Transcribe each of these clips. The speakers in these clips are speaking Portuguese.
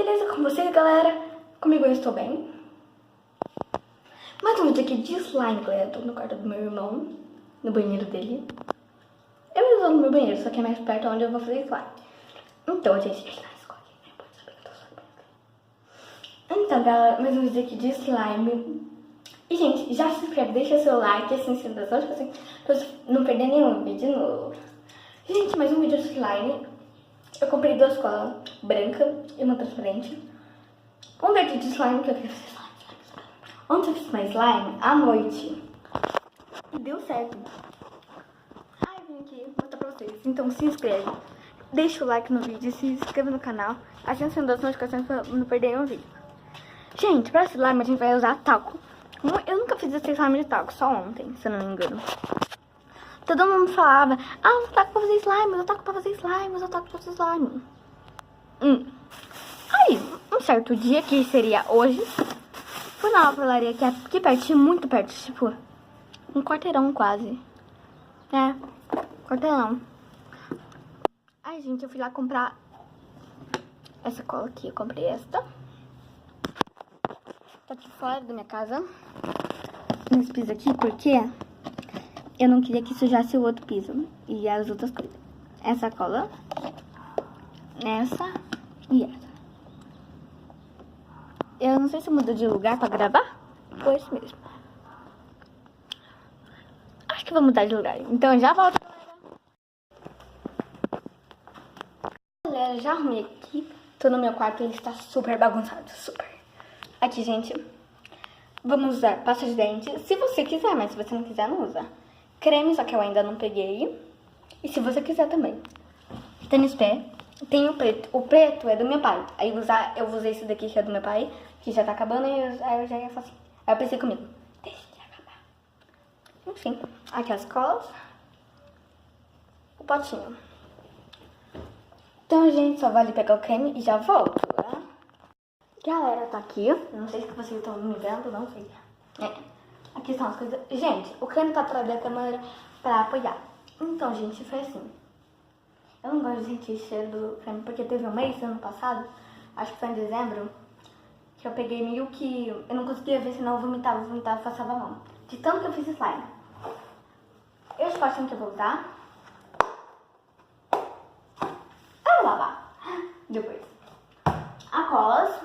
beleza com vocês, galera? Comigo eu estou bem. Mais um vídeo aqui de slime, galera. Estou no quarto do meu irmão, no banheiro dele. Eu estou no meu banheiro, só que é mais perto onde eu vou fazer slime. Então, gente, ele tá na escola aqui, né? Pode saber que eu tô sabendo. Então, galera, mais um vídeo aqui de slime. E, gente, já se inscreve, deixa seu like, assim, se das outras, assim, pra você não perder nenhum vídeo novo. Gente, mais um vídeo de slime. Eu comprei duas colas, branca e uma transparente. Um verde de slime, que eu queria fazer slime. Ontem eu fiz mais slime à noite. E deu certo. Ai, eu vim aqui mostrar pra vocês. Então se inscreve, deixa o like no vídeo, se inscreva no canal, ative o sininho das notificações pra não perder nenhum vídeo. Gente, pra slime a gente vai usar talco. Eu nunca fiz esse slime de talco, só ontem, se eu não me engano. Todo mundo falava, eu taco pra fazer slime, eu taco pra fazer slime, eu taco pra fazer slime. Aí, um certo dia, que seria hoje, fui na papelaria aqui perto, muito perto, tipo, um quarteirão quase. Quarteirão. Aí, gente, eu fui lá comprar essa cola aqui, eu comprei esta. Tá aqui fora da minha casa, nesse piso aqui, porque eu não queria que sujasse o outro piso e as outras coisas. Essa cola, essa e essa. Eu não sei se mudou de lugar pra gravar. Foi isso mesmo. Acho que vou mudar de lugar. Então já volto, galera. Já arrumei aqui. Tô no meu quarto e ele está super bagunçado. Super. Aqui, gente. Vamos usar pasta de dente. Se você quiser, mas se você não quiser, não usa. Creme, só que eu ainda não peguei. E se você quiser também. Tênis pé. Tem o preto. O preto é do meu pai. Aí eu vou usar esse daqui que é do meu pai, que já tá acabando, e aí eu já ia falar assim. Aí eu pensei comigo, deixa de acabar. Enfim, aqui as colas. O potinho. Então, gente, só vale pegar o creme e já volto, né? Galera, tá aqui. Não sei se vocês estão me vendo, não sei. Aqui estão as coisas. Gente, o creme tá atrás da câmera pra apoiar. Então, gente, foi assim. Eu não gosto de sentir cheiro do creme, porque teve um mês, ano passado, acho que foi em dezembro, que eu peguei meio que... eu não conseguia ver, senão eu vomitava, passava mal. De tanto que eu fiz slime. Esse potinho que eu vou usar, eu vou lavar depois. A colas.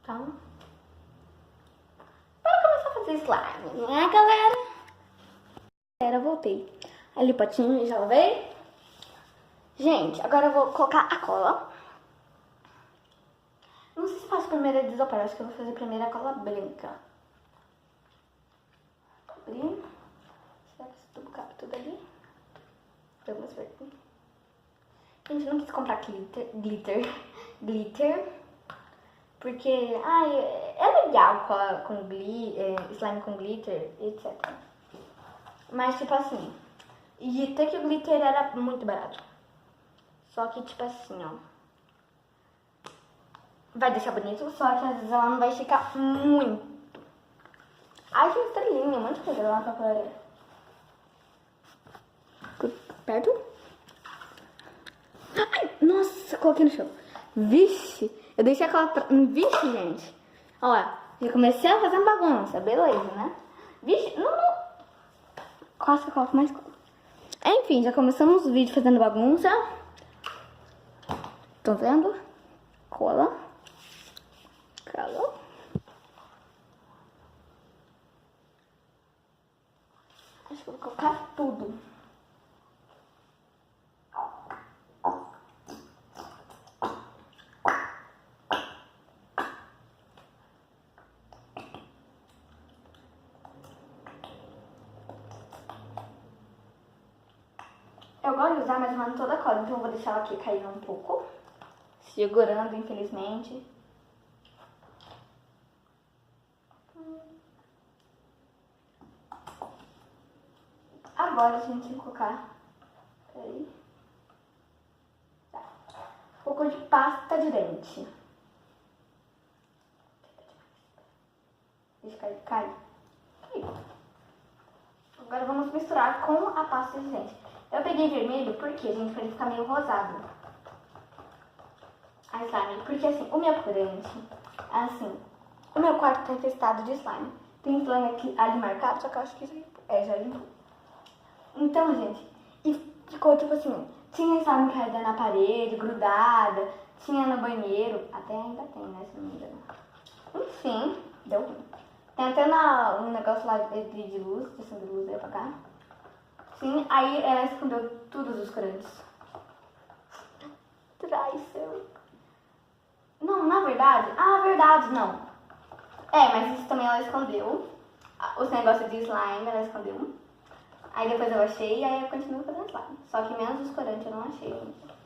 Então, para começar a fazer slime, né, galera? Eu voltei. Ali o potinho, já lavei. Gente, agora eu vou colocar a cola. Não sei se faço primeiro a desopar, acho que eu vou fazer primeiro a cola branca. Abrir. Será que tudo cabe tudo ali? Vamos ver. Gente, eu não quis comprar glitter. Porque, é legal com slime com glitter, etc. Mas, tipo assim, e até que o glitter era muito barato. Só que, tipo assim, ó, vai deixar bonito, só que às vezes ela não vai ficar muito. Ai, que estrelinha, um monte de coisa lá pra fora. Perto. Ai, nossa, coloquei no chão. Vixe, eu deixei aquela... Vixe, gente. Ó, já comecei a fazer bagunça, beleza, né? Vixe, não. Quase que eu coloco mais coisa. Enfim, já começamos o vídeo fazendo bagunça. Estão vendo? Cola. Acho que eu vou colocar tudo. Eu gosto de usar mais ou menos toda a cola, então eu vou deixar ela aqui cair um pouco. Segurando, infelizmente. Agora a gente vai colocar... Peraí. Tá. Um pouco de pasta de dente. Deixa cair. Agora vamos misturar com a pasta de dente. Eu peguei vermelho porque, gente, pra ele ficar meio rosado. a slime. Porque assim, o meu corante, assim, o meu quarto tá infestado de slime. Tem slime aqui, ali marcado, só que eu acho que já limpou. Então, gente, e ficou tipo assim, tinha slime caída na parede, grudada, tinha no banheiro, até ainda tem, né, se não me engano. Enfim, deu ruim. Tem até um negócio lá de luz, de acender luz, eu apagar. Sim, aí ela escondeu todos os corantes. Traição. Não, na verdade, verdade, não. Mas isso também ela escondeu. Os negócios de slime ela escondeu. Aí depois eu achei e aí eu continuo fazendo slime. Só que menos os corantes eu não achei ainda.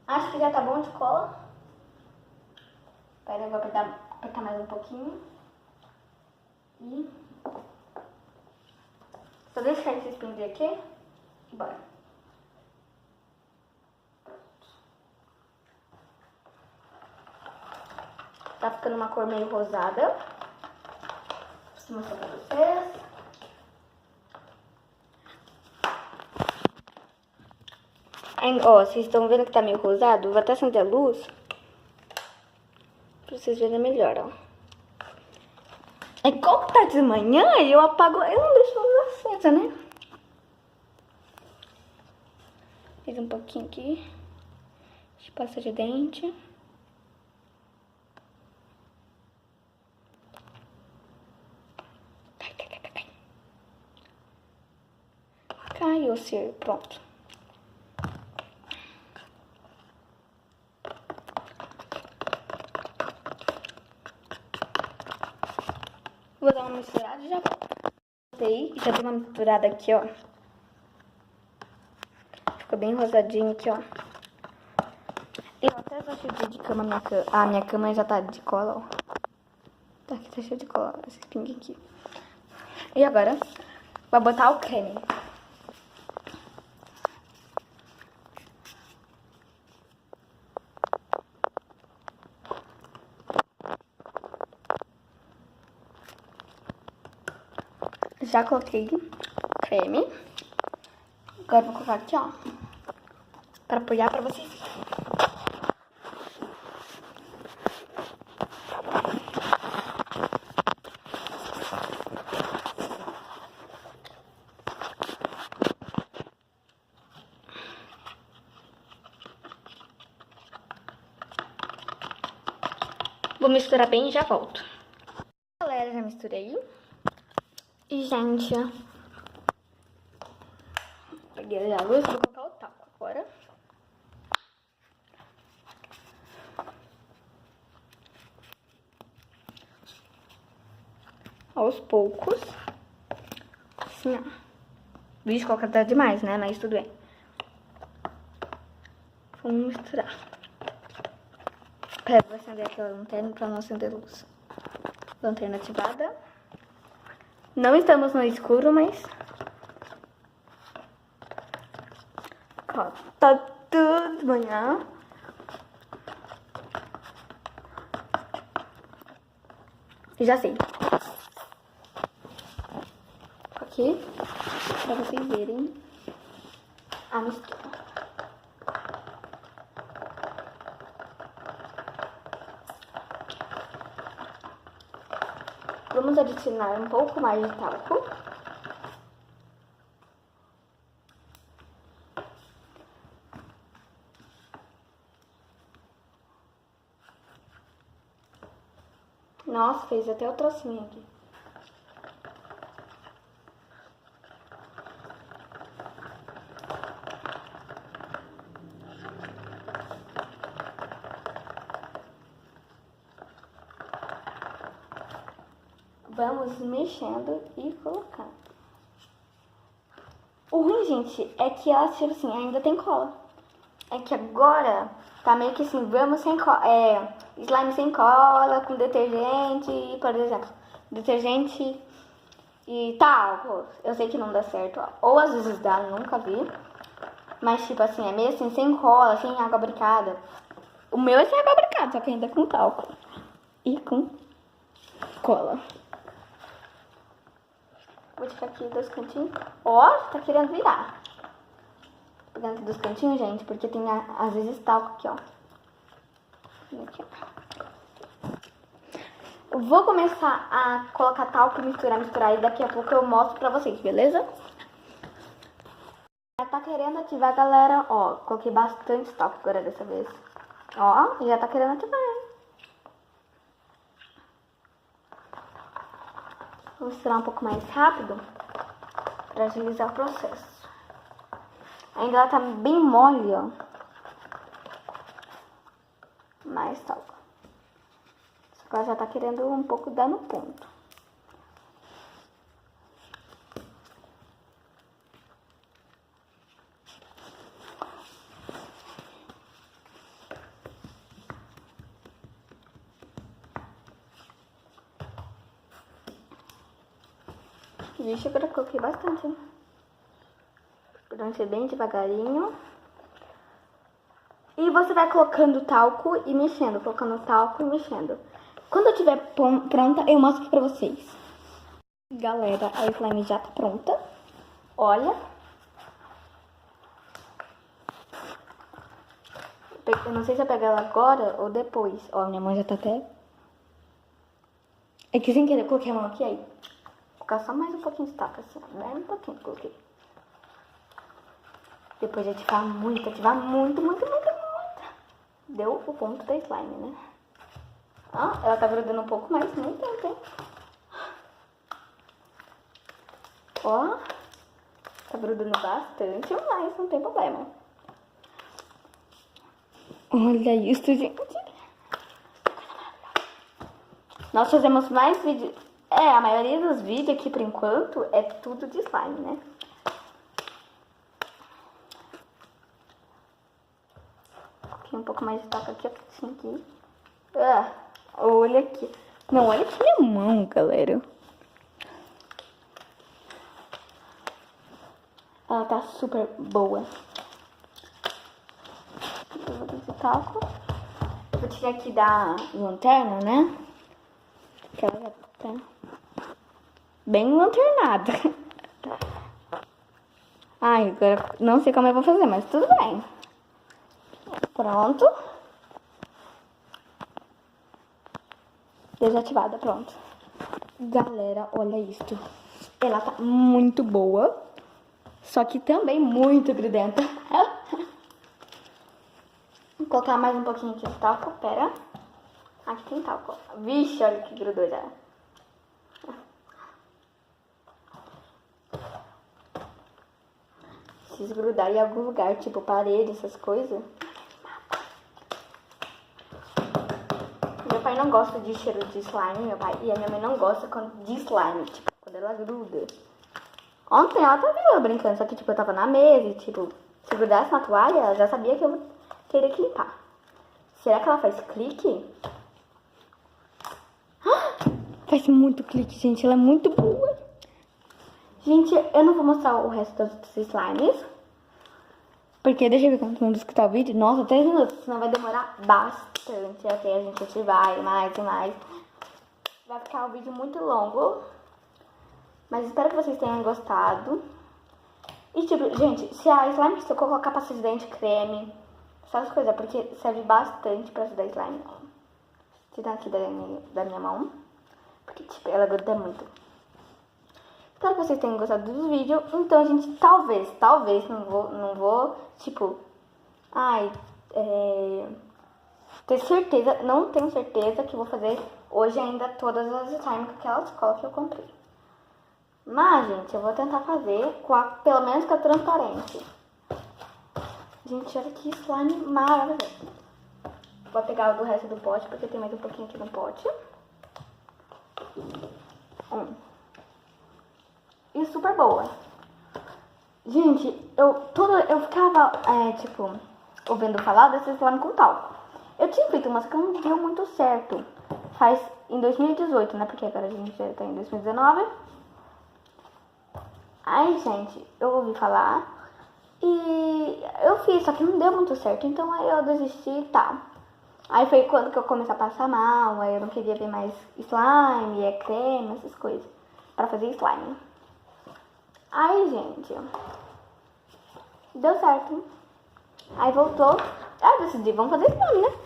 Acho que já tá bom de cola. Pera, eu vou apertar mais um pouquinho. E só deixar esse prender aqui e bora. Tá ficando uma cor meio rosada. Vou mostrar pra vocês. Ó, vocês estão vendo que tá meio rosado? Vou até acender a luz pra vocês verem melhor, ó. É igual tá de manhã e eu apago, eu não deixo a luz acesa, né? Fiz um pouquinho aqui de pasta de dente. Caiu o cílio, pronto. Vou dar uma misturada e já volto. Já dei uma misturada aqui, ó. Ficou bem rosadinho aqui, ó. Eu até já cheio de cama, minha cama já tá de cola, ó. Tá aqui, tá cheio de cola, esse pingue aqui. E agora, vou botar o creme. Já coloquei creme. Agora vou colocar aqui, ó. Pra apoiar pra vocês. Vou misturar bem e já volto. Galera, já misturei. E, gente, peguei a luz, vou colocar o talco agora. Aos poucos. Assim, ó. Vixe, colocar tá demais, né? Mas tudo bem. Vamos misturar. Pera, vou acender aquela lanterna pra não acender luz. Lanterna ativada. Não estamos no escuro, mas... Ó, tá tudo de manhã. Já sei. Aqui, pra vocês verem a mistura. Vamos adicionar um pouco mais de talco. Nossa, fez até o trocinho aqui. Vamos mexendo e colocando. O ruim, gente, é que ela, tipo assim, ainda tem cola. É que agora tá meio que assim, vamos sem cola, slime sem cola, com detergente, por exemplo, detergente e talco. Eu sei que não dá certo, ou às vezes dá, nunca vi. Mas tipo assim, é meio assim, sem cola, sem água bricada. O meu é sem água bricada, só que ainda com talco e com cola. Vou tirar aqui 2 cantinhos. Ó, tá querendo virar. Pegando aqui dos cantinhos, gente, porque tem às vezes talco aqui, ó. Aqui, ó. Eu vou começar a colocar talco e misturar, e daqui a pouco eu mostro pra vocês, beleza? Já tá querendo ativar, galera, ó, coloquei bastante talco agora dessa vez. Ó, já tá querendo ativar, hein? Vou misturar um pouco mais rápido pra agilizar o processo. Ainda ela tá bem mole, ó. Mais talco. Só que ela já tá querendo um pouco dar no ponto. Vixe, agora eu coloquei bastante, hein? Vamos ser bem devagarinho. E você vai colocando talco e mexendo, colocando talco e mexendo. Quando eu tiver pronta, eu mostro aqui pra vocês. Galera, a slime já tá pronta. Olha. Eu não sei se eu pego ela agora ou depois. Ó, minha mão já tá até... É que sem querer eu coloquei a mão aqui, aí. Vou colocar só mais um pouquinho de talco, assim. Bem um pouquinho, coloquei. Depois de ativar muito, muito. Deu o ponto da slime, né? Ó, ela tá grudando um pouco mais, nem tanto, hein? Ó, tá grudando bastante, mas não tem problema. Olha isso, gente. Nós fazemos mais vídeos. A maioria dos vídeos aqui, por enquanto, é tudo de slime, né? Um pouco mais de taca aqui, assim, aqui. Olha aqui. Não, olha aqui minha mão, galera. Ela tá super boa. Eu vou descer talco. Vou tirar aqui da lanterna, né? Que ela já tá bem lanternada. Ai, agora não sei como eu vou fazer, mas tudo bem. Pronto. Desativada, pronto. Galera, olha isto. Ela tá muito boa. Só que também muito grudenta. Vou colocar mais um pouquinho aqui de talco. Pera. Aqui tem talco. Vixe, olha que grudou já. Se grudar em algum lugar, tipo parede, essas coisas... Meu pai não gosta de cheiro de slime, meu pai, e a minha mãe não gosta de slime, tipo, quando ela gruda. Ontem ela tava eu brincando, só que, tipo, eu tava na mesa e, tipo, se grudasse na toalha, ela já sabia que eu teria que limpar. Será que ela faz clique? Faz muito clique, gente, ela é muito boa. Gente, eu não vou mostrar o resto dos slimes, porque deixa eu ver quantos minutos que tá o vídeo. Nossa, 3 minutos, senão vai demorar bastante até a gente ativar e mais e mais. Vai ficar um vídeo muito longo. Mas espero que vocês tenham gostado. E tipo, gente, se a slime secou, colocar pasta de dente, creme, essas coisas, porque serve bastante pra ajudar a slime. Tirar aqui da minha mão, porque tipo, ela gruda muito. Espero que vocês tenham gostado do vídeo. Então, gente, talvez, não vou, tipo, ter certeza, não tenho certeza que vou fazer hoje ainda todas as slime com aquela escola que eu comprei. Mas, gente, eu vou tentar fazer pelo menos com a transparente. Gente, olha que slime maravilhoso. Vou pegar o do resto do pote, porque tem mais um pouquinho aqui no pote. E super boa. Gente, eu ficava, tipo, ouvindo falar desse slime com talco. Eu tinha feito umas que não deu muito certo. Faz em 2018, né? Porque agora a gente já tá em 2019. Aí, gente, eu ouvi falar e eu fiz, só que não deu muito certo. Então aí eu desisti e tal. Aí foi quando que eu comecei a passar mal. Aí eu não queria ver mais slime, creme, essas coisas pra fazer slime. Aí, gente, Deu certo. Aí voltou. Ah, decidi, vamos fazer slime, né?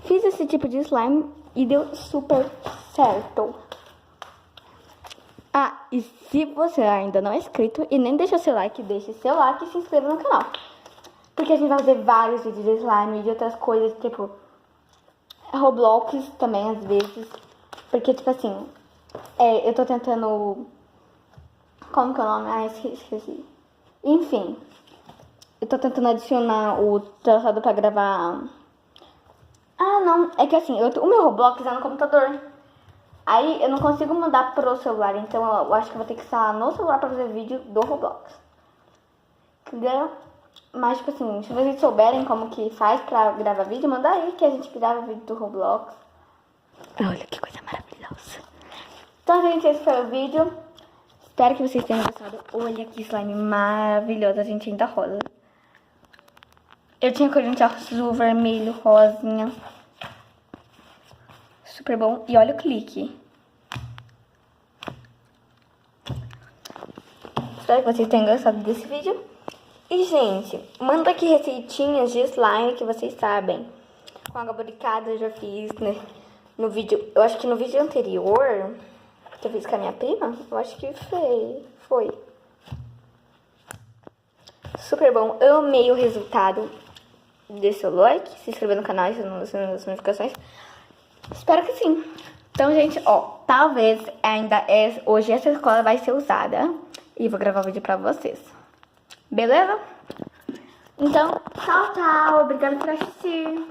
Fiz esse tipo de slime e deu super certo. Ah, e se você ainda não é inscrito e nem deixou seu like, deixe seu like e se inscreva no canal. Porque a gente vai fazer vários vídeos de slime e de outras coisas, tipo Roblox também, às vezes. Porque, tipo assim, eu tô tentando... Como que é o nome? Ah, esqueci. Enfim, eu tô tentando adicionar o traçado pra gravar... Ah, não, é que assim, o meu Roblox é no computador. Aí eu não consigo mandar pro celular, então eu acho que eu vou ter que instalar no celular pra fazer vídeo do Roblox. Entendeu? Mas, tipo assim, se vocês souberem como que faz pra gravar vídeo, manda aí que a gente grava vídeo do Roblox. Olha que coisa maravilhosa. Então, gente, esse foi o vídeo. Espero que vocês tenham gostado. Olha que slime maravilhoso, a gente ainda rosa. Eu tinha corante azul, vermelho, rosinha. Super bom. E olha o clique. Espero que vocês tenham gostado desse vídeo. E, gente, manda aqui receitinhas de slime que vocês sabem. Com água boricada eu já fiz, né? No vídeo, eu acho que no vídeo anterior, que eu fiz com a minha prima, eu acho que foi. Super bom. Eu amei o resultado. Deixe seu like, se inscrever no canal e acionar as notificações. Espero que sim. Então, gente, ó, talvez hoje essa escola vai ser usada. E vou gravar o vídeo pra vocês. Beleza? Então, tchau, tchau. Obrigada por assistir.